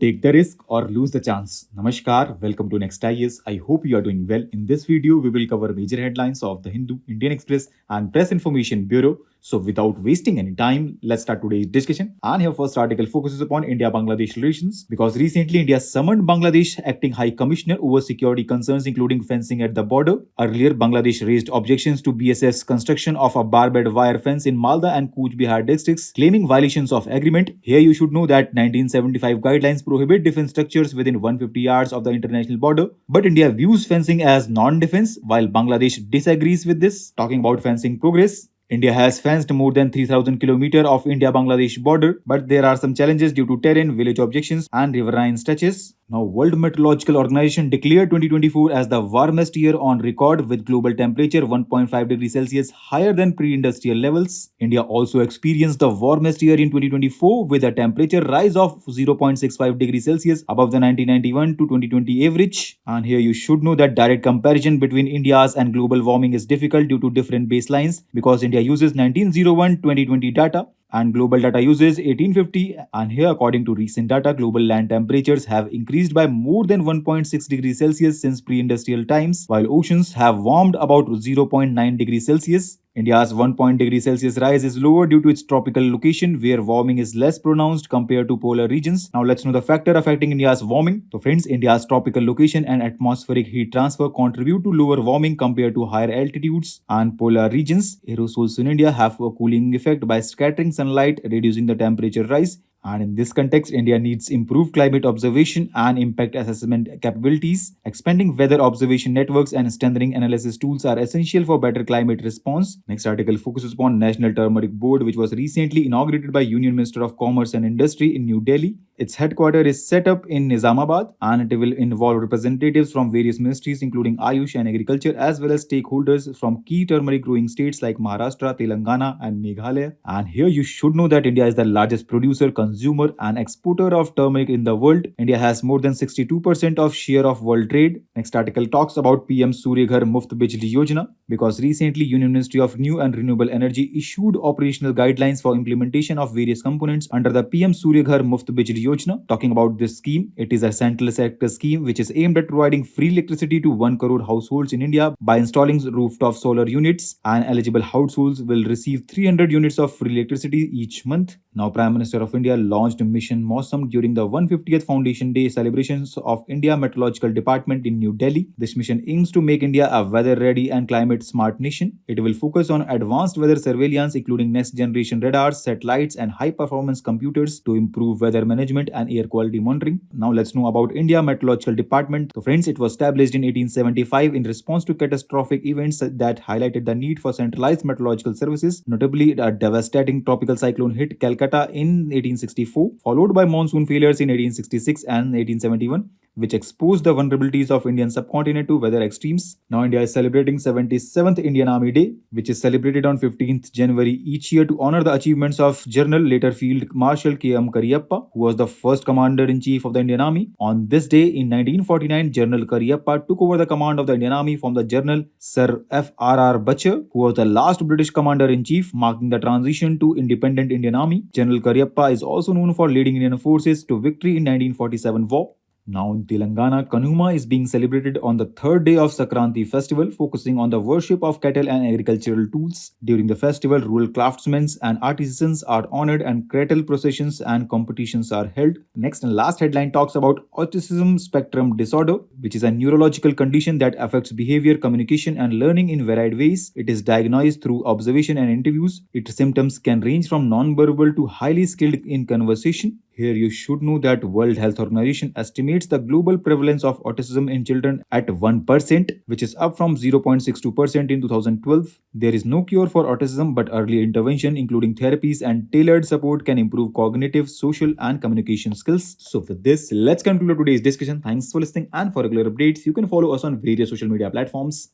Take the risk or lose the chance. Namaskar, welcome to Next IS. I hope you are doing well. In this video, we will cover major headlines of the Hindu, Indian Express, and Press Information Bureau. So, without wasting any time, let's start today's discussion. And here, first article focuses upon India-Bangladesh relations because recently India summoned Bangladesh acting High Commissioner over security concerns, including fencing at the border. Earlier, Bangladesh raised objections to BSF's construction of a barbed wire fence in Malda and Cooch Behar districts, claiming violations of agreement. Here, you should know that 1975 guidelines prohibit defense structures within 150 yards of the international border, but India views fencing as non-defense, while Bangladesh disagrees with this. Talking about fencing progress, India has fenced more than 3,000 km of India-Bangladesh border, but there are some challenges due to terrain, village objections, and riverine stretches. Now, World Meteorological Organization declared 2024 as the warmest year on record, with global temperature 1.5 degrees Celsius higher than pre-industrial levels. India also experienced the warmest year in 2024 with a temperature rise of 0.65 degrees Celsius above the 1991 to 2020 average. And here you should know that direct comparison between India's and global warming is difficult due to different baselines because India uses 1901-2020 data and global data uses 1850, and here according to recent data global land temperatures have increased by more than 1.6 degrees Celsius since pre-industrial times, while oceans have warmed about 0.9 degrees Celsius. India's 1 degree Celsius rise is lower due to its tropical location where warming is less pronounced compared to polar regions. Now let's know the factor affecting India's warming. So friends, India's tropical location and atmospheric heat transfer contribute to lower warming compared to higher altitudes and polar regions. Aerosols in India have a cooling effect by scattering sunlight, reducing the temperature rise. And in this context, India needs improved climate observation and impact assessment capabilities. Expanding weather observation networks and strengthening analysis tools are essential for better climate response. Next article focuses upon National Turmeric Board, which was recently inaugurated by Union Minister of Commerce and Industry in New Delhi. Its headquarters is set up in Nizamabad and it will involve representatives from various ministries including Ayush and Agriculture as well as stakeholders from key turmeric growing states like Maharashtra, Telangana and Meghalaya. And here you should know that India is the largest producer, consumer and exporter of turmeric in the world. India has more than 62% of share of world trade. Next article talks about PM-Surya Ghar Muft Bijli Yojana because recently Union Ministry of New and Renewable Energy issued operational guidelines for implementation of various components under the PM-Surya Ghar Muft Bijli Yojana. Talking about this scheme, it is a central sector scheme which is aimed at providing free electricity to 1 crore households in India by installing rooftop solar units, and eligible households will receive 300 units of free electricity each month. Now, Prime Minister of India launched Mission Mausam during the 150th Foundation Day celebrations of India Meteorological Department in New Delhi. This mission aims to make India a weather-ready and climate-smart nation. It will focus on advanced weather surveillance, including next-generation radars, satellites, and high-performance computers to improve weather management and air quality monitoring. Now, let's know about India Meteorological Department. So, friends, it was established in 1875 in response to catastrophic events that highlighted the need for centralized meteorological services. Notably, a devastating tropical cyclone hit Calcutta in 1864, followed by monsoon failures in 1866 and 1871, which exposed the vulnerabilities of Indian subcontinent to weather extremes. Now India is celebrating 77th Indian Army Day, which is celebrated on 15th January each year to honor the achievements of General later Field Marshal K.M. Cariappa, who was the first Commander-in-Chief of the Indian Army. On this day in 1949, General Cariappa took over the command of the Indian Army from the General Sir F.R.R. Butcher, who was the last British Commander-in-Chief, marking the transition to independent Indian Army. General Cariappa is also known for leading Indian forces to victory in 1947 war. Now in Telangana, Kanuma is being celebrated on the third day of Sankranti festival, focusing on the worship of cattle and agricultural tools. During the festival, rural craftsmen and artisans are honored and cattle processions and competitions are held. Next and last headline talks about autism spectrum disorder, which is a neurological condition that affects behavior, communication and learning in varied ways. It is diagnosed through observation and interviews. Its symptoms can range from non-verbal to highly skilled in conversation. Here you should know that World Health Organization estimates the global prevalence of autism in children at 1%, which is up from 0.62% in 2012. There is no cure for autism, but early intervention, including therapies and tailored support, can improve cognitive, social, and communication skills. So with this, let's conclude today's discussion. Thanks for listening, and for regular updates, you can follow us on various social media platforms.